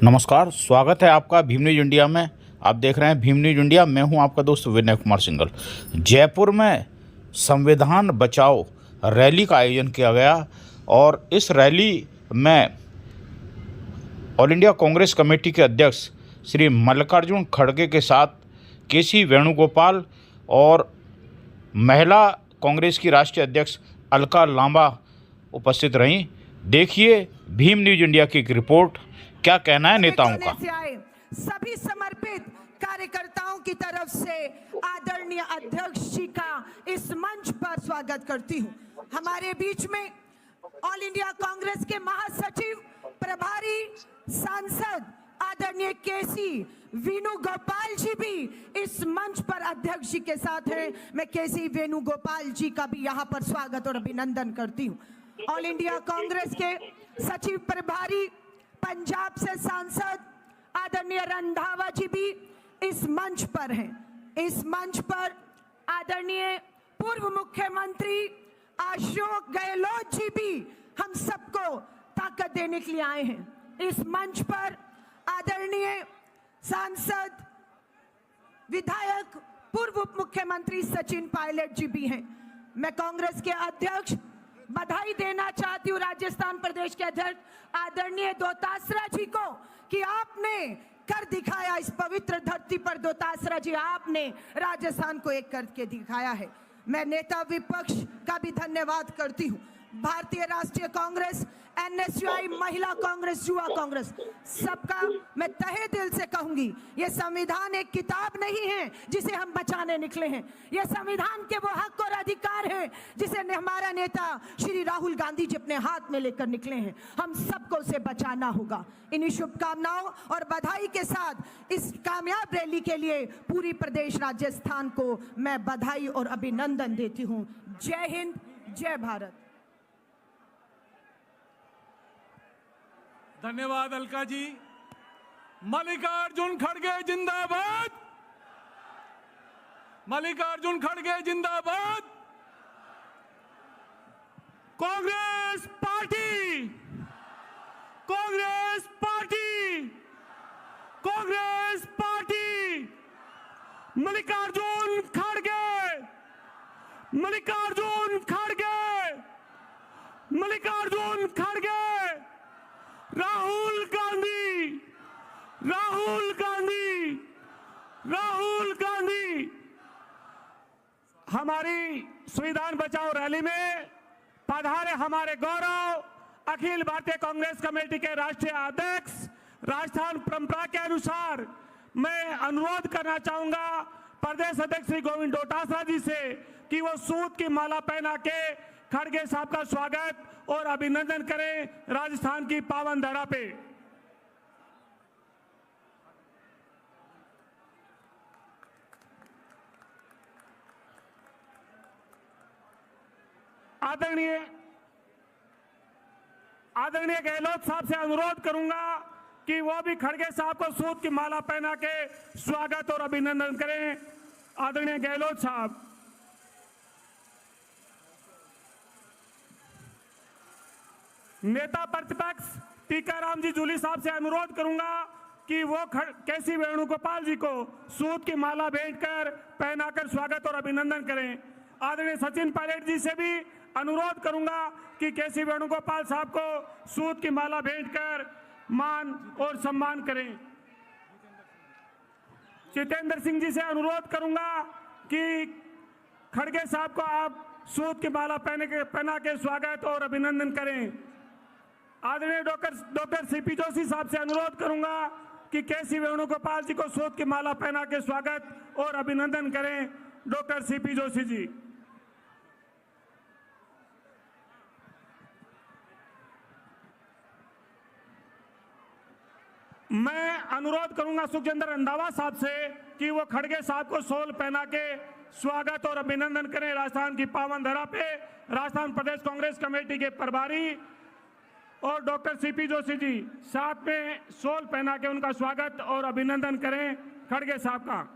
नमस्कार, स्वागत है आपका भीम न्यूज इंडिया में। आप देख रहे हैं भीम न्यूज इंडिया। मैं हूं आपका दोस्त विनय कुमार सिंघल। जयपुर में संविधान बचाओ रैली का आयोजन किया गया और इस रैली में ऑल इंडिया कांग्रेस कमेटी के अध्यक्ष श्री मल्लिकार्जुन खड़गे के साथ केसी वेणुगोपाल और महिला कांग्रेस की राष्ट्रीय अध्यक्ष अलका लांबा उपस्थित रहीं। देखिए भीम न्यूज इंडिया की एक रिपोर्ट। क्या कहना है नेताओं का। सभी समर्पित कार्यकर्ताओं की तरफ से आदरणीय अध्यक्ष जी का इस मंच पर स्वागत करती हूं। हमारे बीच में ऑल इंडिया कांग्रेस के महासचिव प्रभारी सांसद आदरणीय केसी वेणुगोपाल जी भी इस मंच पर अध्यक्ष जी के साथ हैं। मैं केसी वेणुगोपाल जी का भी यहां पर स्वागत और अभिनंदन करती हूं। ऑल इंडिया कांग्रेस के सचिव प्रभारी पंजाब से सांसद आदरणीय रंधावा जी भी इस मंच पर हैं। इस मंच पर आदरणीय पूर्व मुख्यमंत्री अशोक गहलोत जी भी हम सबको ताकत देने के लिए आए हैं। इस मंच पर आदरणीय सांसद विधायक पूर्व उप मुख्यमंत्री सचिन पायलट जी भी हैं। मैं कांग्रेस के अध्यक्ष बधाई देना चाहती हूँ राजस्थान प्रदेश के अध्यक्ष आदरणीय दोतासरा जी को कि आपने कर दिखाया। इस पवित्र धरती पर दोतासरा जी आपने राजस्थान को एक करके दिखाया है। मैं नेता विपक्ष का भी धन्यवाद करती हूँ। भारतीय राष्ट्रीय कांग्रेस, एनएसयूआई, महिला कांग्रेस, युवा कांग्रेस, सबका मैं तहे दिल से कहूंगी, ये संविधान एक किताब नहीं है जिसे हम बचाने निकले हैं। ये संविधान के वो हक और अधिकार है जिसे हमारा नेता श्री राहुल गांधी जी अपने हाथ में लेकर निकले हैं। हम सबको उसे बचाना होगा। इन्हीं शुभकामनाओं और बधाई के साथ इस कामयाब रैली के लिए पूरी प्रदेश राजस्थान को मैं बधाई और अभिनंदन देती हूँ। जय हिंद, जय भारत। धन्यवाद अलका जी। मल्लिकार्जुन खड़गे जिंदाबाद, मल्लिकार्जुन खड़गे जिंदाबाद। Congress party, Congress party, Congress party. Mallikarjun खड़गे, मल्लिकार्जुन खड़गे, मल्लिकार्जुन खड़गे। राहुल गांधी, राहुल गांधी, राहुल गांधी। हमारी संविधान बचाओ रैली में पधारे हमारे गौरव अखिल भारतीय कांग्रेस कमेटी के राष्ट्रीय अध्यक्ष। राजस्थान परंपरा के अनुसार मैं अनुरोध करना चाहूंगा प्रदेश अध्यक्ष श्री गोविंद डोटासरा जी से कि वो सूत की माला पहना के खड़गे साहब का स्वागत और अभिनंदन करें राजस्थान की पावन धरा पे। आदरणीय गहलोत साहब से अनुरोध करूंगा कि वो भी खड़गे साहब को सूत की माला पहना के स्वागत और अभिनंदन करें। आदरणीय गहलोत साहब। नेता प्रतिपक्ष टीकाराम जी जूली साहब से अनुरोध करूंगा कि वो केसी वेणुगोपाल जी को सूत की माला भेंट कर पहनाकर स्वागत और अभिनंदन करें। आदरणीय सचिन पायलट जी से भी अनुरोध करूंगा कि केसी वेणुगोपाल साहब को सूत की माला भेंट कर मान और सम्मान करें। जितेंद्र सिंह जी से अनुरोध करूंगा कि खड़गे साहब को आप सूत की माला पहना के स्वागत और अभिनंदन करें। आदरणीय डॉक्टर सीपी जोशी साहब से अनुरोध करूंगा कि केसी वेणुगोपाल जी को सूत की माला पहना के स्वागत और अभिनंदन करें। Doctor CP Joshi ji. मैं अनुरोध करूंगा सुखजिंदर रंधावा साहब से कि वो खड़गे साहब को शॉल पहना के स्वागत और अभिनंदन करें राजस्थान की पावन धरा पे। राजस्थान प्रदेश कांग्रेस कमेटी के प्रभारी और डॉक्टर सीपी जोशी जी साथ में शॉल पहना के उनका स्वागत और अभिनंदन करें खड़गे साहब का।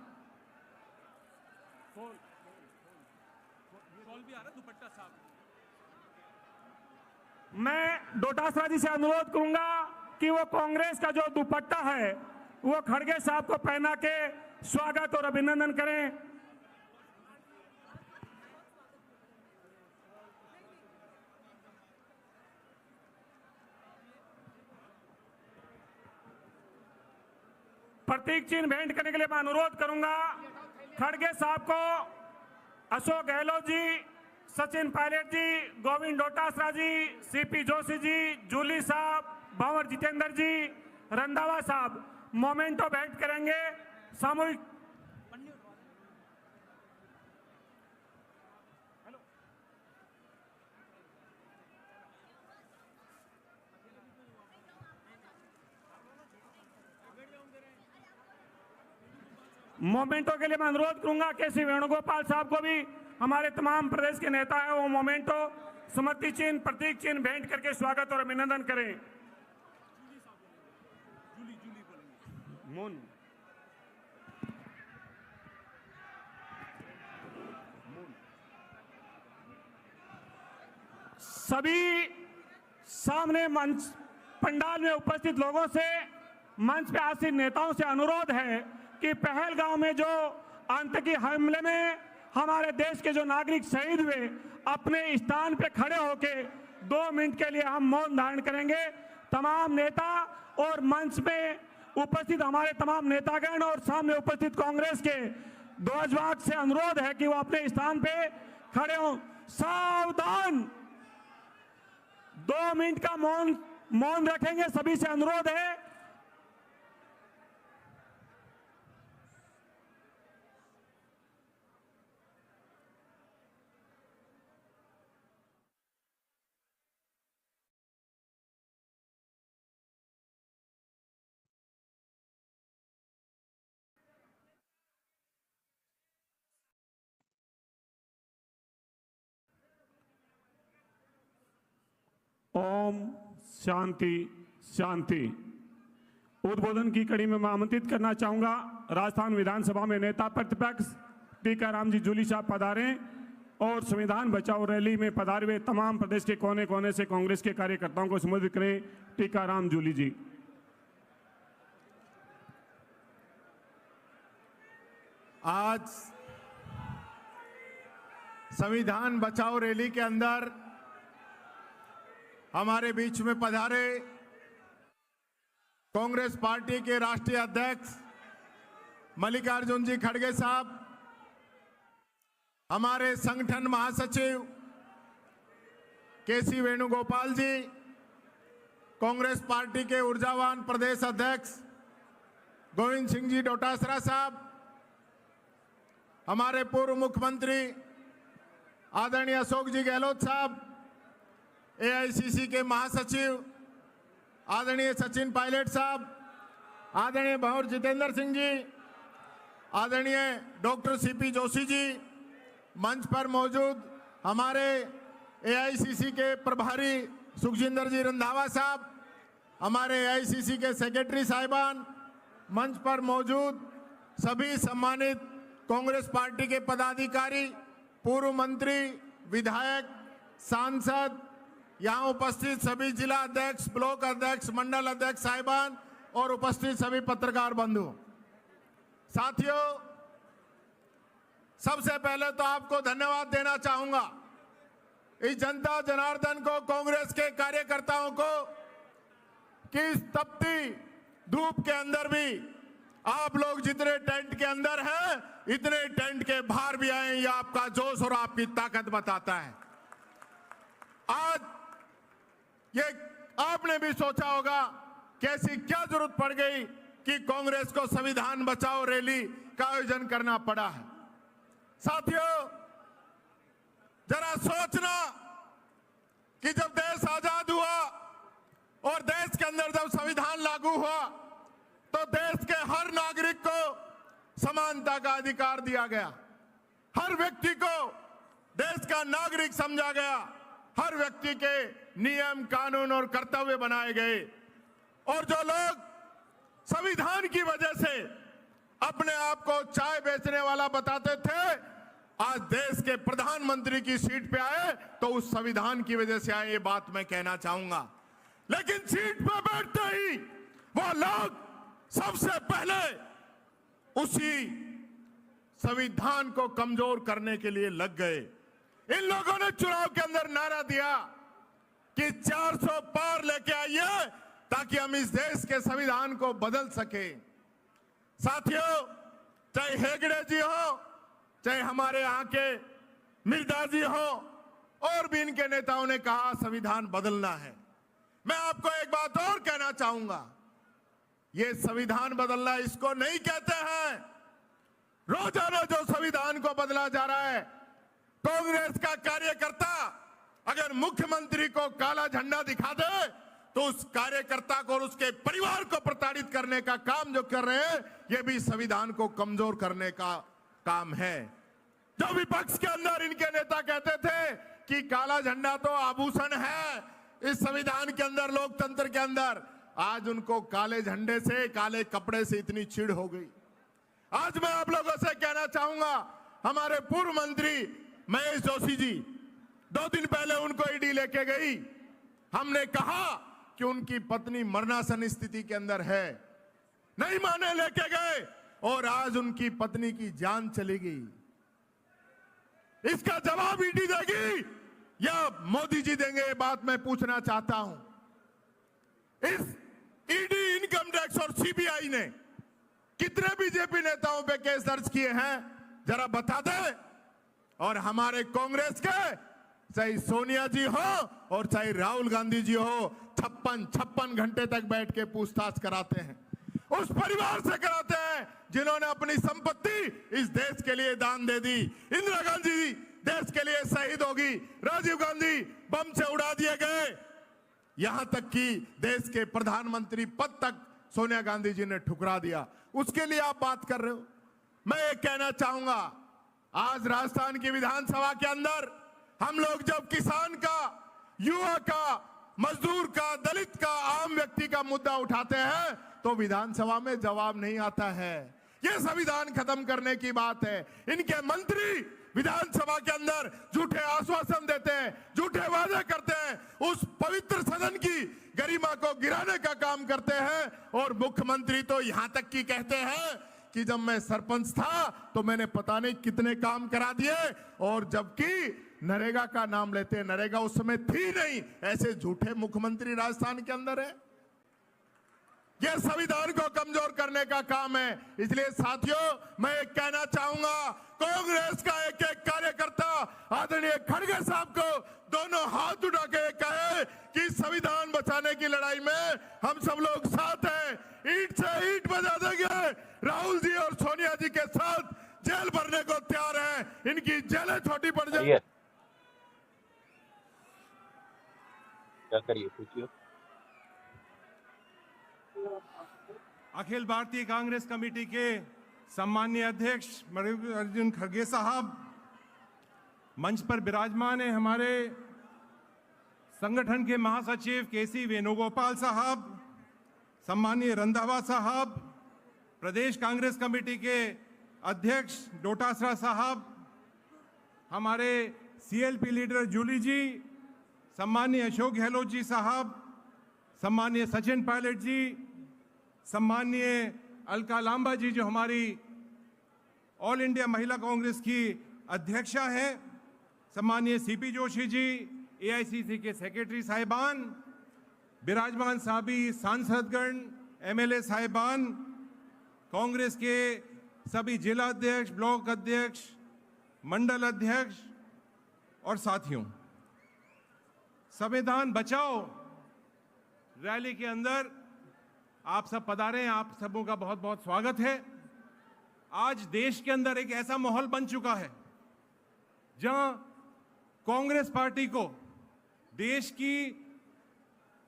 मैं डोटासरा जी से अनुरोध करूंगा कि वो कांग्रेस का जो दुपट्टा है वो खड़गे साहब को पहना के स्वागत और अभिनंदन करें। प्रतीक चिन्ह भेंट करने के लिए मैं अनुरोध करूंगा खड़गे साहब को अशोक गहलोत जी, सचिन पायलट जी, गोविंद डोटासरा जी, सीपी जोशी जी, जूली साहब, भंवर जितेंद्र जी, रंधावा साहब मोमेंटो भेंट करेंगे। सामूहिक मोमेंटो के लिए मैं अनुरोध करूंगा केसी वेणुगोपाल साहब को भी, हमारे तमाम प्रदेश के नेता हैं, वो मोमेंटो स्मृति चिन्ह प्रतीक चिन्ह भेंट करके स्वागत और अभिनंदन करें। सभी सामने मंच पंडाल में उपस्थित लोगों से, मंच पे आसीन नेताओं से अनुरोध है कि पहलगांव में जो आतंकी हमले में हमारे देश के जो नागरिक शहीद हुए, अपने स्थान पे खड़े होके 2 मिनट के लिए हम मौन धारण करेंगे। तमाम नेता और मंच में उपस्थित हमारे तमाम नेतागण और सामने उपस्थित कांग्रेस के ध्वजवाहक से अनुरोध है कि वो अपने स्थान पे खड़े हों। सावधान, 2 मिनट का मौन रखेंगे, सभी से अनुरोध है। ओम शांति शांति। उद्बोधन की कड़ी में मैं आमंत्रित करना चाहूंगा राजस्थान विधानसभा में नेता प्रतिपक्ष टीकाराम जी जूली साहब पधारें और संविधान बचाओ रैली में पधारे हुए तमाम प्रदेश के कोने कोने से कांग्रेस के कार्यकर्ताओं को संबोधित करें। टीकाराम जूली जी। आज संविधान बचाओ रैली के अंदर हमारे बीच में पधारे कांग्रेस पार्टी के राष्ट्रीय अध्यक्ष मल्लिकार्जुन जी खड़गे साहब, हमारे संगठन महासचिव केसी वेणुगोपाल जी, कांग्रेस पार्टी के ऊर्जावान प्रदेश अध्यक्ष गोविंद सिंह जी डोटासरा साहब, हमारे पूर्व मुख्यमंत्री आदरणीय अशोक जी गहलोत साहब, एआईसीसी के महासचिव आदरणीय सचिन पायलट साहब, आदरणीय भंवर जितेंद्र सिंह जी, आदरणीय डॉक्टर सीपी जोशी जी, मंच पर मौजूद हमारे एआईसीसी के प्रभारी सुखजिंदर जी रंधावा साहब, हमारे एआईसीसी के सेक्रेटरी साहिबान, मंच पर मौजूद सभी सम्मानित कांग्रेस पार्टी के पदाधिकारी, पूर्व मंत्री, विधायक, सांसद, यहाँ उपस्थित सभी जिला अध्यक्ष, ब्लॉक अध्यक्ष, मंडल अध्यक्ष साहिबान और उपस्थित सभी पत्रकार बंधु, साथियों, सबसे पहले तो आपको धन्यवाद देना चाहूंगा इस जनता जनार्दन को, कांग्रेस के कार्यकर्ताओं को कि इस तपती धूप के अंदर भी आप लोग जितने टेंट के अंदर हैं, इतने टेंट के बाहर भी आए। ये आपका जोश और आपकी ताकत बताता है। आज ये आपने भी सोचा होगा कैसी क्या जरूरत पड़ गई कि कांग्रेस को संविधान बचाओ रैली का आयोजन करना पड़ा है। साथियों, जरा सोचना कि जब देश आजाद हुआ और देश के अंदर जब संविधान लागू हुआ तो देश के हर नागरिक को समानता का अधिकार दिया गया, हर व्यक्ति को देश का नागरिक समझा गया, हर व्यक्ति के नियम, कानून और कर्तव्य बनाए गए। और जो लोग संविधान की वजह से अपने आप को चाय बेचने वाला बताते थे, आज देश के प्रधानमंत्री की सीट पे आए तो उस संविधान की वजह से आए। ये बात मैं कहना चाहूंगा। लेकिन सीट पर बैठते ही वो लोग सबसे पहले उसी संविधान को कमजोर करने के लिए लग गए। इन लोगों ने चुनाव के अंदर नारा दिया कि 400 पार लेके आइए ताकि हम इस देश के संविधान को बदल सके। साथियों, चाहे हेगड़े जी हो, चाहे हमारे यहाँ के मिर्जा जी हो, और भी इनके नेताओं ने कहा संविधान बदलना है। मैं आपको एक बात और कहना चाहूंगा, ये संविधान बदलना इसको नहीं कहते हैं। रोजाना जो संविधान को बदला जा रहा है, कांग्रेस का कार्यकर्ता अगर मुख्यमंत्री को काला झंडा दिखा दे तो उस कार्यकर्ता को और उसके परिवार को प्रताड़ित करने का काम जो कर रहे हैं, यह भी संविधान को कमजोर करने का काम है। जो विपक्ष के अंदर इनके नेता कहते थे कि काला झंडा तो आभूषण है इस संविधान के अंदर, लोकतंत्र के अंदर, आज उनको काले झंडे से, काले कपड़े से इतनी चिढ़ हो गई। आज मैं आप लोगों से कहना चाहूंगा, हमारे पूर्व मंत्री महेश जोशी जी 2 दिन पहले उनको ईडी लेके गई। हमने कहा कि उनकी पत्नी मरणासन स्थिति के अंदर है, नहीं माने लेके गए और आज उनकी पत्नी की जान चली गई। इसका जवाब ईडी देगी या मोदी जी देंगे, ये बात मैं पूछना चाहता हूं। इस ईडी, इनकम टैक्स और सीबीआई ने कितने बीजेपी नेताओं पे केस दर्ज किए हैं जरा बता दे। और हमारे कांग्रेस के चाहे सोनिया जी हो और चाहे राहुल गांधी जी हो, 56 घंटे तक बैठ के पूछताछ कराते हैं। उस परिवार से कराते हैं जिन्होंने अपनी संपत्ति इस देश के लिए दान दे दी। इंदिरा गांधी देश के लिए शहीद होगी, राजीव गांधी बम से उड़ा दिए गए, यहां तक कि देश के प्रधानमंत्री पद तक सोनिया गांधी जी ने ठुकरा दिया। उसके लिए आप बात कर रहे हो। मैं ये कहना चाहूंगा, आज राजस्थान की विधानसभा के अंदर हम लोग जब किसान का, युवा का, मजदूर का, दलित का, आम व्यक्ति का मुद्दा उठाते हैं तो विधानसभा में जवाब नहीं आता है। यह संविधान खत्म करने की बात है। इनके मंत्री विधानसभा के अंदर झूठे आश्वासन देते हैं, झूठे वादे करते हैं, उस पवित्र सदन की गरिमा को गिराने का काम करते हैं। और मुख्यमंत्री तो यहां तक की कहते हैं कि जब मैं सरपंच था तो मैंने पता नहीं कितने काम करा दिए, और जबकि नरेगा का नाम लेते हैं, नरेगा उस समय थी नहीं। ऐसे झूठे मुख्यमंत्री राजस्थान के अंदर है। यह संविधान को कमजोर करने का काम है। इसलिए साथियों, मैं एक कहना चाहूंगा, कांग्रेस का एक एक कार्यकर्ता आदरणीय खड़गे साहब को दोनों हाथ उठा के कहे कि संविधान बचाने की लड़ाई में हम सब लोग साथ हैं। ईंट से ईंट बजा देंगे। राहुल जी और सोनिया जी के साथ जेल भरने को तैयार हैं। इनकी जेलें छोटी पड़ जाए। क्या करिए, पूछिए। अखिल भारतीय कांग्रेस कमेटी के सम्मानीय अध्यक्ष मल्लिकार्जुन खड़गे साहब, मंच पर विराजमान है हमारे संगठन के महासचिव केसी वेणुगोपाल साहब, सम्मानीय रंधावा साहब, प्रदेश कांग्रेस कमेटी के अध्यक्ष डोटासरा साहब, हमारे सीएलपी लीडर जूली जी, सम्मानीय अशोक गहलोत जी साहब, सम्मानीय सचिन पायलट जी, सम्मानीय अलका लांबा जी जो हमारी ऑल इंडिया महिला कांग्रेस की अध्यक्षा हैं, सम्मानीय सीपी जोशी जी, एआईसीसी के सेक्रेटरी साहिबान, विराजमान साबी सांसदगण, एमएलए साहिबान, कांग्रेस के सभी जिला अध्यक्ष, ब्लॉक अध्यक्ष, मंडल अध्यक्ष और साथियों, संविधान बचाओ रैली के अंदर आप सब पधारे हैं। आप सबों का बहुत बहुत स्वागत है। आज देश के अंदर एक ऐसा माहौल बन चुका है जहां कांग्रेस पार्टी को देश की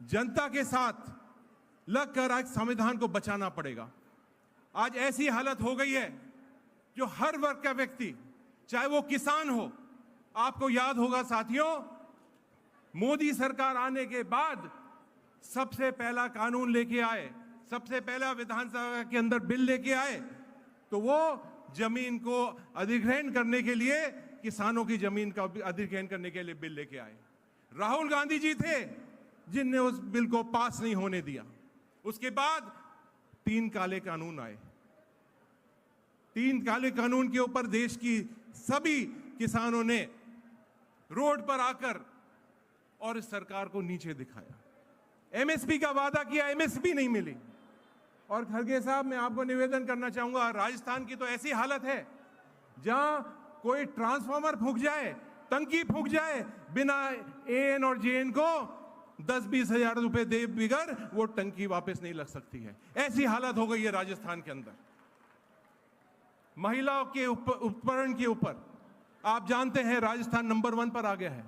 जनता के साथ लगकर आज संविधान को बचाना पड़ेगा। आज ऐसी हालत हो गई है जो हर वर्ग का व्यक्ति, चाहे वो किसान हो, आपको याद होगा साथियों, मोदी सरकार आने के बाद सबसे पहला कानून लेके आए, सबसे पहला विधानसभा के अंदर बिल लेके आए तो वो जमीन को अधिग्रहण करने के लिए, किसानों की जमीन का अधिग्रहण करने के लिए बिल लेके आए। राहुल गांधी जी थे जिनने उस बिल को पास नहीं होने दिया। उसके बाद 3 काले कानून आए। 3 काले कानून के ऊपर देश की सभी किसानों ने रोड पर आकर और इस सरकार को नीचे दिखाया। एमएसपी का वादा किया, एमएसपी नहीं मिली। और खड़गे साहब, मैं आपको निवेदन करना चाहूंगा, राजस्थान की तो ऐसी हालत है जहां कोई ट्रांसफार्मर फूंक जाए, टंकी फूंक जाए, बिना एएन और जेएन को 10-20 हजार रुपए दे बिगर वो टंकी वापस नहीं लग सकती है। ऐसी हालत हो गई है राजस्थान के अंदर। महिलाओं के उपकरण के ऊपर आप जानते हैं राजस्थान नंबर 1 पर आ गया है।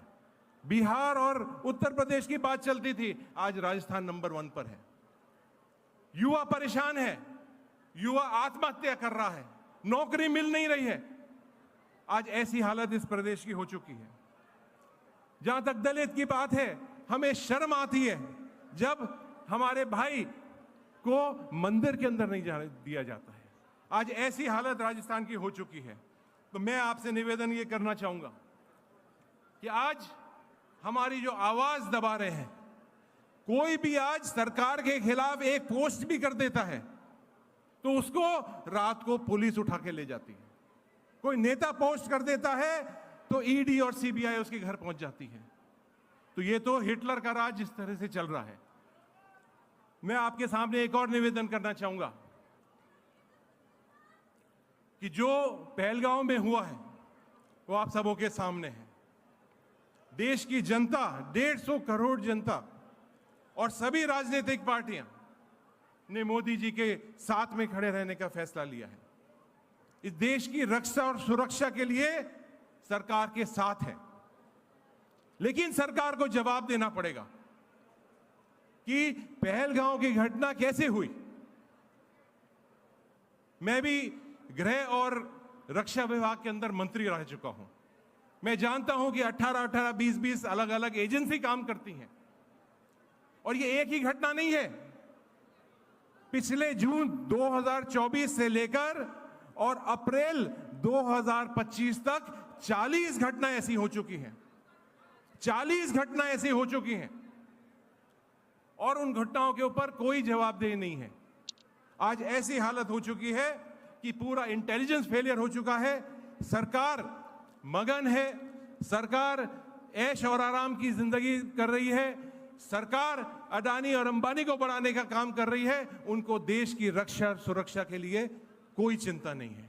बिहार और उत्तर प्रदेश की बात चलती थी, आज राजस्थान नंबर 1 पर है। युवा परेशान है, युवा आत्महत्या कर रहा है, नौकरी मिल नहीं रही है। आज ऐसी हालत इस प्रदेश की हो चुकी है। जहां तक दलित की बात है, हमें शर्म आती है जब हमारे भाई को मंदिर के अंदर नहीं जाने दिया जाता है। आज ऐसी हालत राजस्थान की हो चुकी है। तो मैं आपसे निवेदन ये करना चाहूंगा कि आज हमारी जो आवाज दबा रहे हैं, कोई भी आज सरकार के खिलाफ एक पोस्ट भी कर देता है तो उसको रात को पुलिस उठा के ले जाती है। कोई नेता पोस्ट कर देता है तो ईडी और सीबीआई उसके घर पहुंच जाती है। तो ये तो हिटलर का राज जिस तरह से चल रहा है। मैं आपके सामने एक और निवेदन करना चाहूंगा कि जो पहलगांव में हुआ है वो आप सबों के सामने है। देश की जनता, 150 करोड़ जनता और सभी राजनीतिक पार्टियां ने मोदी जी के साथ में खड़े रहने का फैसला लिया है। इस देश की रक्षा और सुरक्षा के लिए सरकार के साथ है। लेकिन सरकार को जवाब देना पड़ेगा कि पहलगांव की घटना कैसे हुई। मैं भी गृह और रक्षा विभाग के अंदर मंत्री रह चुका हूं। मैं जानता हूं कि 18-18, 20-20 अलग अलग एजेंसी काम करती हैं और ये एक ही घटना नहीं है। पिछले जून 2024 से लेकर और अप्रैल 2025 तक 40 घटनाएं ऐसी हो चुकी हैं। 40 घटनाएं ऐसी हो चुकी हैं और उन घटनाओं के ऊपर कोई जवाबदेही नहीं है। आज ऐसी हालत हो चुकी है कि पूरा इंटेलिजेंस फेलियर हो चुका है। सरकार मगन है, सरकार ऐश और आराम की जिंदगी कर रही है। सरकार अडानी और अंबानी को बढ़ाने का काम कर रही है। उनको देश की रक्षा सुरक्षा के लिए कोई चिंता नहीं है।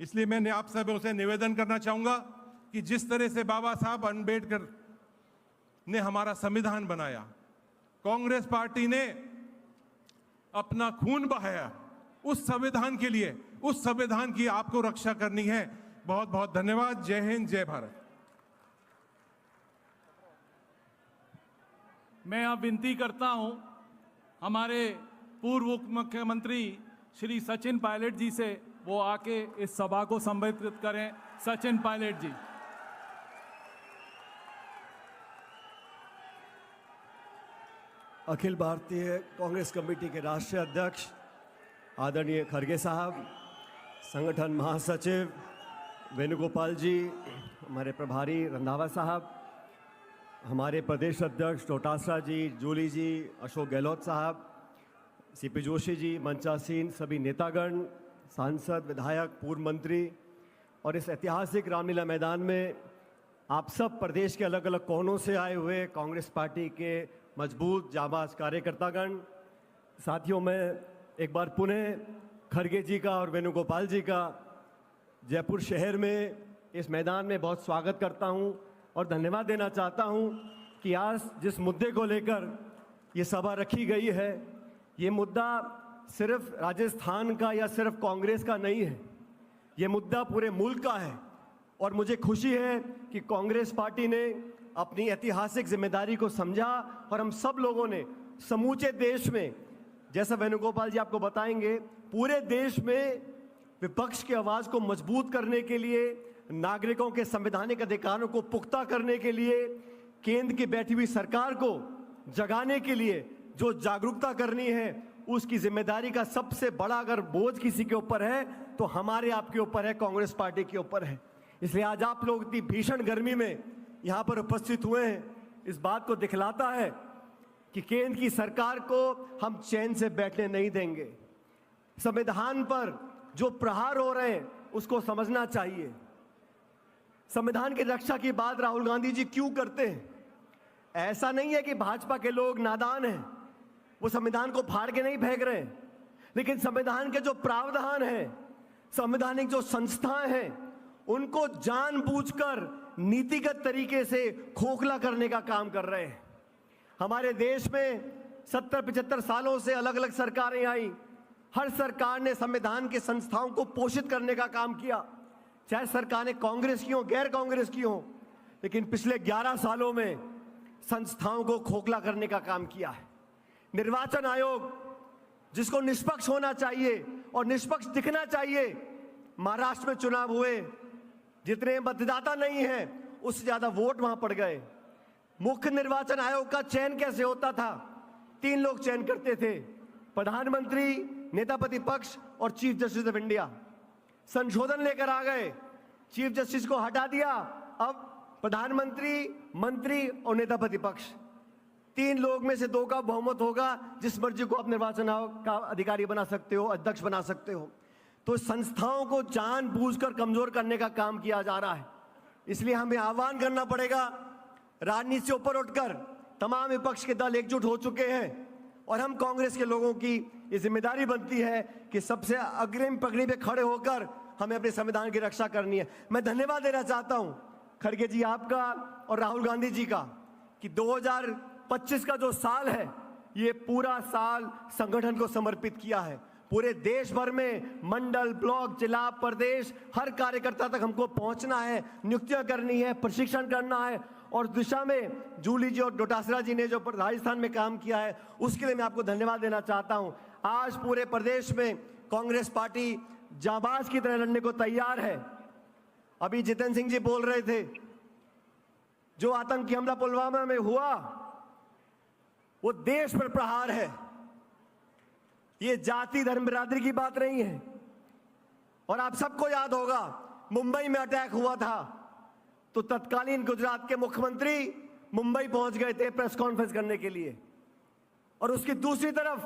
इसलिए मैंने आप सबों से निवेदन करना चाहूंगा कि जिस तरह से बाबा साहब अंबेडकर ने हमारा संविधान बनाया, कांग्रेस पार्टी ने अपना खून बहाया उस संविधान के लिए, उस संविधान की आपको रक्षा करनी है। बहुत बहुत धन्यवाद। जय हिंद, जय भारत। मैं अब विनती करता हूं हमारे पूर्व उप मुख्यमंत्री श्री सचिन पायलट जी से, वो आके इस सभा को संबोधित करें। सचिन पायलट जी। अखिल भारतीय कांग्रेस कमेटी के राष्ट्रीय अध्यक्ष आदरणीय खड़गे साहब, संगठन महासचिव वेणुगोपाल जी, हमारे प्रभारी रंधावा साहब, हमारे प्रदेश अध्यक्ष डोटासरा जी, जूली जी, अशोक गहलोत साहब, सीपी जोशी जी, मंचासीन सभी नेतागण, सांसद, विधायक, पूर्व मंत्री और इस ऐतिहासिक रामलीला मैदान में आप सब प्रदेश के अलग अलग कोनों से आए हुए कांग्रेस पार्टी के मजबूत जाबाज कार्यकर्तागण, साथियों, मैं एक बार पुनः खड़गे जी का और वेणुगोपाल जी का जयपुर शहर में इस मैदान में बहुत स्वागत करता हूं और धन्यवाद देना चाहता हूं कि आज जिस मुद्दे को लेकर ये सभा रखी गई है, ये मुद्दा सिर्फ राजस्थान का या सिर्फ कांग्रेस का नहीं है, ये मुद्दा पूरे मुल्क का है। और मुझे खुशी है कि कांग्रेस पार्टी ने अपनी ऐतिहासिक जिम्मेदारी को समझा और हम सब लोगों ने समूचे देश में, जैसा वेणुगोपाल जी आपको बताएंगे, पूरे देश में विपक्ष की आवाज़ को मजबूत करने के लिए, नागरिकों के संवैधानिक अधिकारों को पुख्ता करने के लिए, केंद्र की बैठी हुई सरकार को जगाने के लिए जो जागरूकता करनी है, उसकी जिम्मेदारी का सबसे बड़ा अगर बोझ किसी के ऊपर है तो हमारे आपके ऊपर है, कांग्रेस पार्टी के ऊपर है। इसलिए आज आप लोग इतनी भीषण गर्मी में यहाँ पर उपस्थित हुए हैं, इस बात को दिखलाता है कि केंद्र की सरकार को हम चैन से बैठने नहीं देंगे। संविधान पर जो प्रहार हो रहे हैं उसको समझना चाहिए। संविधान की रक्षा की बात राहुल गांधी जी क्यों करते हैं? ऐसा नहीं है कि भाजपा के लोग नादान हैं, वो संविधान को फाड़ के नहीं फेंक रहे, लेकिन संविधान के जो प्रावधान हैं, संवैधानिक जो संस्थाएं हैं, उनको जानबूझकर नीतिगत तरीके से खोखला करने का काम कर रहे हैं। हमारे देश में 70-75 सालों से अलग अलग सरकारें आई, हर सरकार ने संविधान के संस्थाओं को पोषित करने का काम किया, चाहे सरकारें कांग्रेस की हो गैर कांग्रेस की हो, लेकिन पिछले 11 सालों में संस्थाओं को खोखला करने का काम किया है। निर्वाचन आयोग जिसको निष्पक्ष होना चाहिए और निष्पक्ष दिखना चाहिए, महाराष्ट्र में चुनाव हुए, जितने मतदाता नहीं हैं उससे ज्यादा वोट वहां पड़ गए। मुख्य निर्वाचन आयोग का चयन कैसे होता था? 3 लोग चयन करते थे, प्रधानमंत्री, नेता प्रतिपक्ष और चीफ जस्टिस ऑफ इंडिया। संशोधन लेकर आ गए, चीफ जस्टिस को हटा दिया, अब प्रधानमंत्री, मंत्री और नेता प्रतिपक्ष, 3 लोग में से 2 का बहुमत होगा। जिस मर्जी को आप निर्वाचन आयोग का अधिकारी बना सकते हो, अध्यक्ष बना सकते हो। तो संस्थाओं को जानबूझकर कमजोर करने का काम किया जा रहा है। इसलिए हमें आह्वान करना पड़ेगा, राजनीति से ऊपर उठकर तमाम विपक्ष के दल एकजुट हो चुके हैं और हम कांग्रेस के लोगों की ये जिम्मेदारी बनती है कि सबसे अग्रिम पंक्ति पे खड़े होकर हमें अपने संविधान की रक्षा करनी है। मैं धन्यवाद देना चाहता हूं खड़गे जी आपका और राहुल गांधी जी का कि 2025 का जो साल है, ये पूरा साल संगठन को समर्पित किया है। पूरे देश भर में मंडल, ब्लॉक, जिला, प्रदेश, हर कार्यकर्ता तक हमको पहुंचना है, नियुक्तियां करनी है, प्रशिक्षण करना है और दिशा में जूली जी और डोटासरा जी ने जो राजस्थान में काम किया है उसके लिए मैं आपको धन्यवाद देना चाहता हूं। आज पूरे प्रदेश में कांग्रेस पार्टी जाबाज की तरह लड़ने को तैयार है। अभी जितेंद्र सिंह जी बोल रहे थे, जो आतंकी हमला पुलवामा में हुआ वो देश पर प्रहार है, ये जाति धर्म बिरादरी की बात नहीं है। और आप सबको याद होगा मुंबई में अटैक हुआ था तो तत्कालीन गुजरात के मुख्यमंत्री मुंबई पहुंच गए थे प्रेस कॉन्फ्रेंस करने के लिए, और उसकी दूसरी तरफ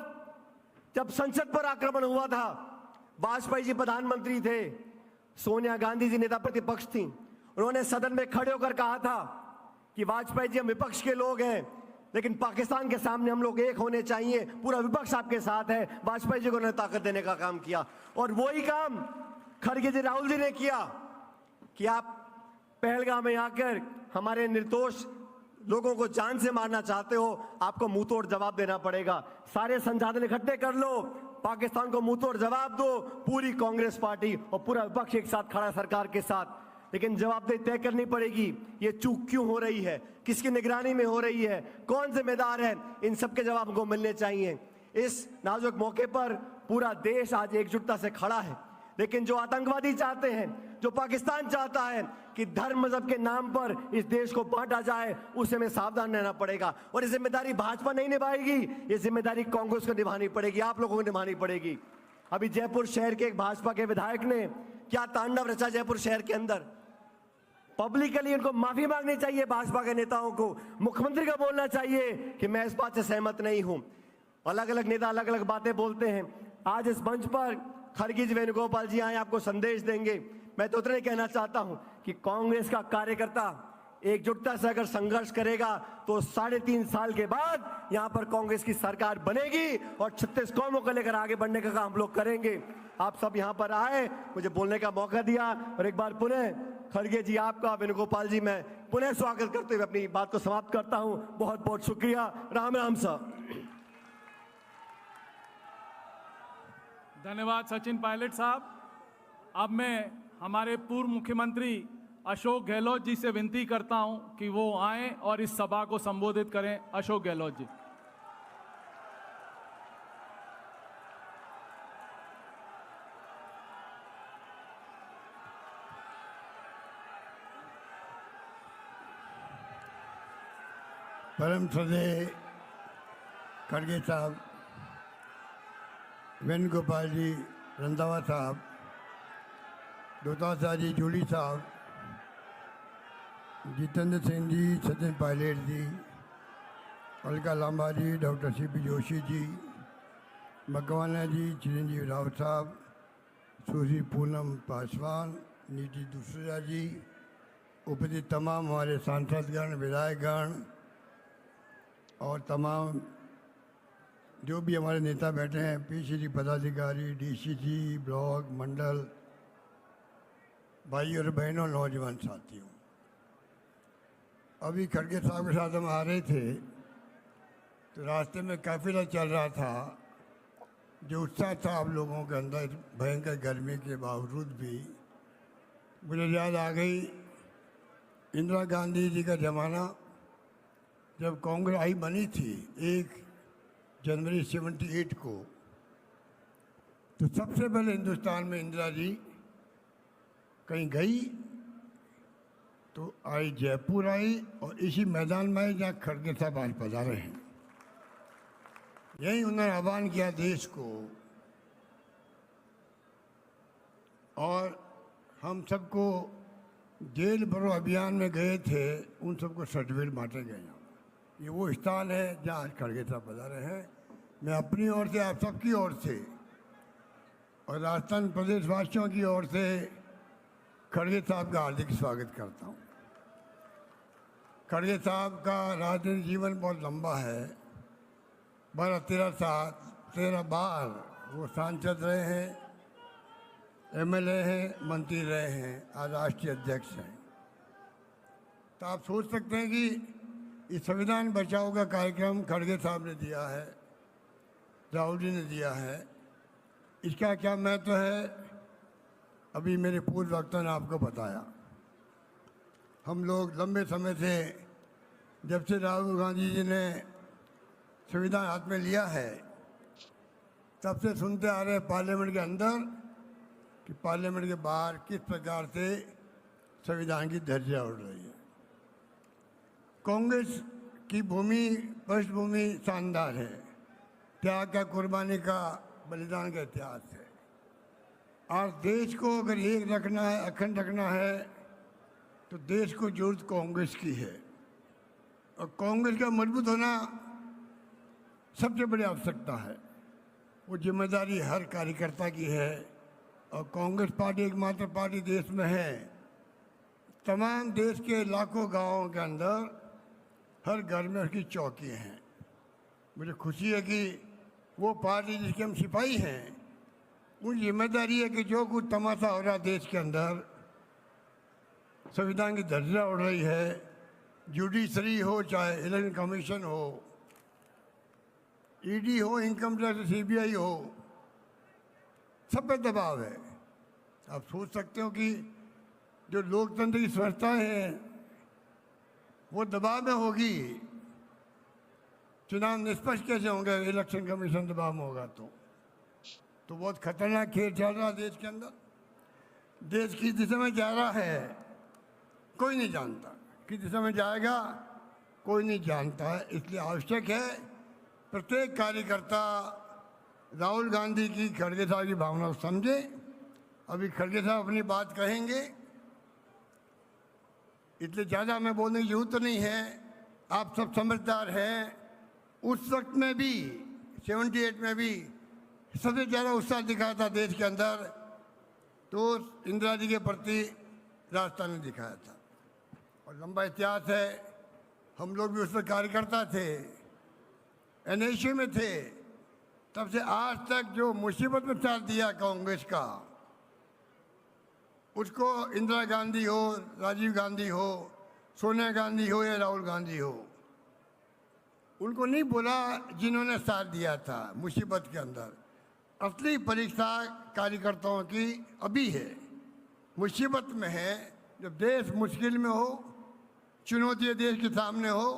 जब संसद पर आक्रमण हुआ था, वाजपेयी जी प्रधानमंत्री थे, सोनिया गांधी जी नेता प्रतिपक्ष थी, उन्होंने सदन में खड़े होकर कहा था कि वाजपेयी जी हम विपक्ष के लोग हैं लेकिन पाकिस्तान के सामने हम लोग एक होने चाहिए, पूरा विपक्ष आपके साथ है। वाजपेयी जी को उन्होंने ताकत देने का काम किया और वही काम खड़गे जी राहुल जी ने किया कि आप पहलगाम में आकर हमारे निर्दोष लोगों को जान से मारना चाहते हो, आपको मुंह तोड़ जवाब देना पड़ेगा। सारे संसाधन इकट्ठे कर लो, पाकिस्तान को मुंह तोड़ जवाब दो। पूरी कांग्रेस पार्टी और पूरा विपक्ष एक साथ खड़ा है सरकार के साथ, लेकिन जवाबदेही तय करनी पड़ेगी। ये चूक क्यों हो रही है, किसकी निगरानी में हो रही है, कौन जिम्मेदार है, इन सबके जवाब हमको मिलने चाहिए। इस नाजुक मौके पर पूरा देश आज एकजुटता से खड़ा है, लेकिन जो आतंकवादी चाहते हैं, जो पाकिस्तान चाहता है कि धर्म मजहब के नाम पर इस देश को बांटा जाए, उससे हमें सावधान रहना पड़ेगा। और ये जिम्मेदारी भाजपा नहीं निभाएगी, ये जिम्मेदारी कांग्रेस को निभानी पड़ेगी, आप लोगों को निभानी पड़ेगी। अभी जयपुर शहर के एक भाजपा के विधायक ने क्या तांडव रचा जयपुर शहर के अंदर। पब्लिकली उनको माफी मांगनी चाहिए भाजपा के नेताओं को, मुख्यमंत्री को बोलना चाहिए कि मैं इस बात से सहमत नहीं हूं। अलग अलग नेता अलग अलग बातें बोलते हैं। आज इस मंच पर खड़गे जी, वेणुगोपाल जी आए, आपको संदेश देंगे। मैं तो उतना ही कहना चाहता हूं कि कांग्रेस का कार्यकर्ता एकजुटता से अगर संघर्ष करेगा तो 3.5 साल के बाद यहां पर कांग्रेस की सरकार बनेगी और 36 कौमों को लेकर आगे बढ़ने का काम हम लोग करेंगे। आप सब यहां पर आए, मुझे बोलने का मौका दिया, और एक बार पुनः खड़गे जी आपका, वेणुगोपाल जी मैं पुनः स्वागत करते हुए अपनी बात को समाप्त करता हूं। बहुत बहुत शुक्रिया। राम राम साहब। धन्यवाद सचिन पायलट साहब। अब मैं हमारे पूर्व मुख्यमंत्री अशोक गहलोत जी से विनती करता हूं कि वो आएं और इस सभा को संबोधित करें। अशोक गहलोत जी। परम श्रद्धेय खड़गे साहब, वेणुगोपाल जी, रंधावा साहब, डोटासरा जी, जूली साहब, जितेंद्र सिंह जी, सचिन पायलट जी, अलका लांबा जी, डॉक्टर CP जोशी जी, मकवाना जी, चिरंजीव राव साहब, सुश्री पूनम पासवान, नीति दूसरा जी, उपस्थित तमाम हमारे सांसदगण, विधायकगण और तमाम जो भी हमारे नेता बैठे हैं, PCC पदाधिकारी, DCC, ब्लॉक, मंडल, भाई और बहनों, नौजवान साथियों, अभी खड़गे साहब के साथ हम आ रहे थे तो रास्ते में काफिला चल रहा था। जो उत्साह था आप लोगों के अंदर भयंकर गर्मी के बावजूद भी, मुझे याद आ गई इंदिरा गांधी जी का ज़माना, जब कांग्रेस आई बनी थी 1 जनवरी 78 को। तो सबसे पहले हिंदुस्तान में इंदिरा जी कहीं गई तो आई, जयपुर आई और इसी मैदान में आई जहाँ खड़गे साहब आज पधारे हैं। यही उन्होंने आह्वान किया देश को, और हम सबको जेल भरो अभियान में गए थे, उन सबको सर्टिफिकेट बांटे गए। ये वो स्थान है जहाँ आज खड़गे साहब पधारे हैं। मैं अपनी ओर से, आप सबकी ओर से और राजस्थान प्रदेश वासियों की ओर से खड़गे साहब का हार्दिक स्वागत करता हूँ। खड़गे साहब का राजनीतिक जीवन बहुत लंबा है। 13 बार वो सांसद रहे हैं, MLA हैं, मंत्री रहे हैं, आज राष्ट्रीय अध्यक्ष हैं। तो आप सोच सकते हैं कि ये संविधान बचाओ का कार्यक्रम खड़गे साहब ने दिया है, राहुल जी ने दिया है, इसका क्या महत्व है अभी मेरे पूर्व वक्ता ने आपको बताया। हम लोग लंबे समय से, जब से राहुल गांधी जी ने संविधान हाथ में लिया है, तब से सुनते आ रहे हैं पार्लियामेंट के अंदर कि पार्लियामेंट के बाहर किस प्रकार से संविधान की धज्जियां उड़ रही है। कांग्रेस की भूमि, पृष्ठभूमि शानदार है, त्याग का, कुर्बानी का, बलिदान का इतिहास है। और देश को अगर एक रखना है, अखंड रखना है, तो देश को जरूरत कांग्रेस की है। और कांग्रेस का मजबूत होना सबसे बड़ी आवश्यकता है। वो जिम्मेदारी हर कार्यकर्ता की है। और कांग्रेस पार्टी एकमात्र पार्टी देश में है, तमाम देश के लाखों गांवों के अंदर हर घर में उसकी चौकी हैं। मुझे खुशी है कि वो पार्टी जिसके हम सिपाही हैं, उन जिम्मेदारी है कि जो कुछ तमाशा हो रहा देश के अंदर, संविधान की धज्जियां उड़ रही है, जुडिशरी हो, चाहे इलेक्शन कमीशन हो, ED हो, इनकम टैक्स, CBI हो, सब पे दबाव है। आप सोच सकते हो कि जो लोकतंत्र की संस्थाएं हैं वो दबाव में होगी, चुनाव निष्पक्ष कैसे होंगे, इलेक्शन कमीशन दबाव में होगा तो बहुत खतरनाक खेल चल रहा है देश के अंदर। देश किस दिशा में जा रहा है कोई नहीं जानता, किस दिशा में जाएगा कोई नहीं जानता है। इसलिए आवश्यक है प्रत्येक कार्यकर्ता राहुल गांधी की, खड़गे साहब की भावना को समझे। अभी खड़गे साहब अपनी बात कहेंगे, इसलिए ज़्यादा हमें बोलने की जरूरत नहीं है। आप सब समझदार हैं। उस वक्त में भी 78 में भी सबसे ज़्यादा उत्साह दिखाया था देश के अंदर, तो इंदिरा जी के प्रति राजस्थान ने दिखाया था। और लंबा इतिहास है, हम लोग भी उसमें कार्यकर्ता थे, NSU में थे। तब से आज तक जो मुसीबत में साथ दिया कांग्रेस का, उसको इंदिरा गांधी हो, राजीव गांधी हो, सोनिया गांधी हो या राहुल गांधी हो, उनको नहीं बोला जिन्होंने साथ दिया था मुसीबत के अंदर। असली परीक्षा कार्यकर्ताओं की अभी है, मुसीबत में है। जब देश मुश्किल में हो, चुनौतियाँ देश के सामने हो,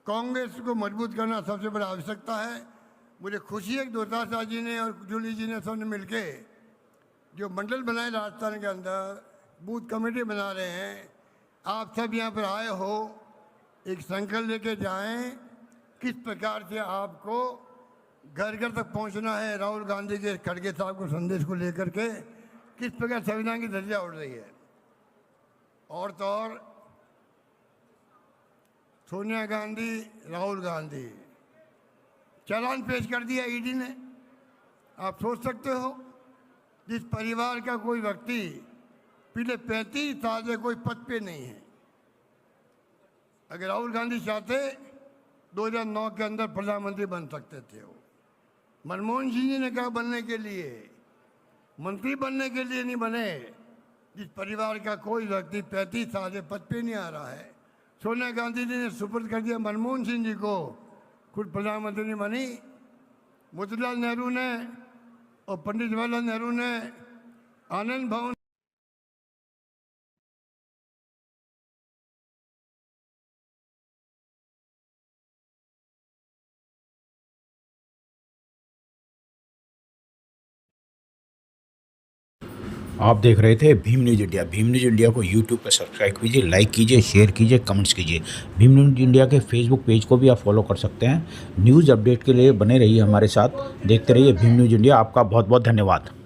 कांग्रेस को मजबूत करना सबसे बड़ा आवश्यकता है। मुझे खुशी है कि डोटासरा जी ने और जूली जी ने सबने मिलके जो मंडल बनाए राजस्थान के अंदर, बूथ कमेटी बना रहे हैं। आप सब यहाँ पर आए हो, एक संकल्प लेके जाएं किस प्रकार से आपको घर घर तक पहुँचना है। राहुल गांधी के, खड़गे साहब को संदेश को लेकर के किस प्रकार संविधान की धज्जियां उड़ रही है। और तो और सोनिया गांधी, राहुल गांधी, चालान पेश कर दिया ईडी ने। आप सोच सकते हो, जिस परिवार का कोई व्यक्ति पिछले 35 साल से कोई पद पे नहीं है, अगर राहुल गांधी चाहते 2009 के अंदर प्रधानमंत्री बन सकते थे। वो मनमोहन सिंह जी ने कहा बनने के लिए, मंत्री बनने के लिए नहीं बने। जिस परिवार का कोई व्यक्ति 35 साल से पद पे नहीं आ रहा है, सोनिया गांधी जी ने सुपुर्द कर दिया मनमोहन सिंह जी को, खुद प्रधानमंत्री नहीं बनी। मोतीलाल नेहरू ने और पंडित जवाहरलाल नेहरू ने आनंद भवन आप देख रहे थे Bhim news India. Bhim news India को यूट्यूब पर सब्सक्राइब कीजिए, लाइक कीजिए, शेयर कीजिए, कमेंट्स कीजिए। भीम न्यूज़ इंडिया के फेसबुक पेज को भी आप फॉलो कर सकते हैं। न्यूज़ अपडेट के लिए बने रहिए हमारे साथ, देखते रहिए भीम न्यूज़ इंडिया। आपका बहुत बहुत धन्यवाद।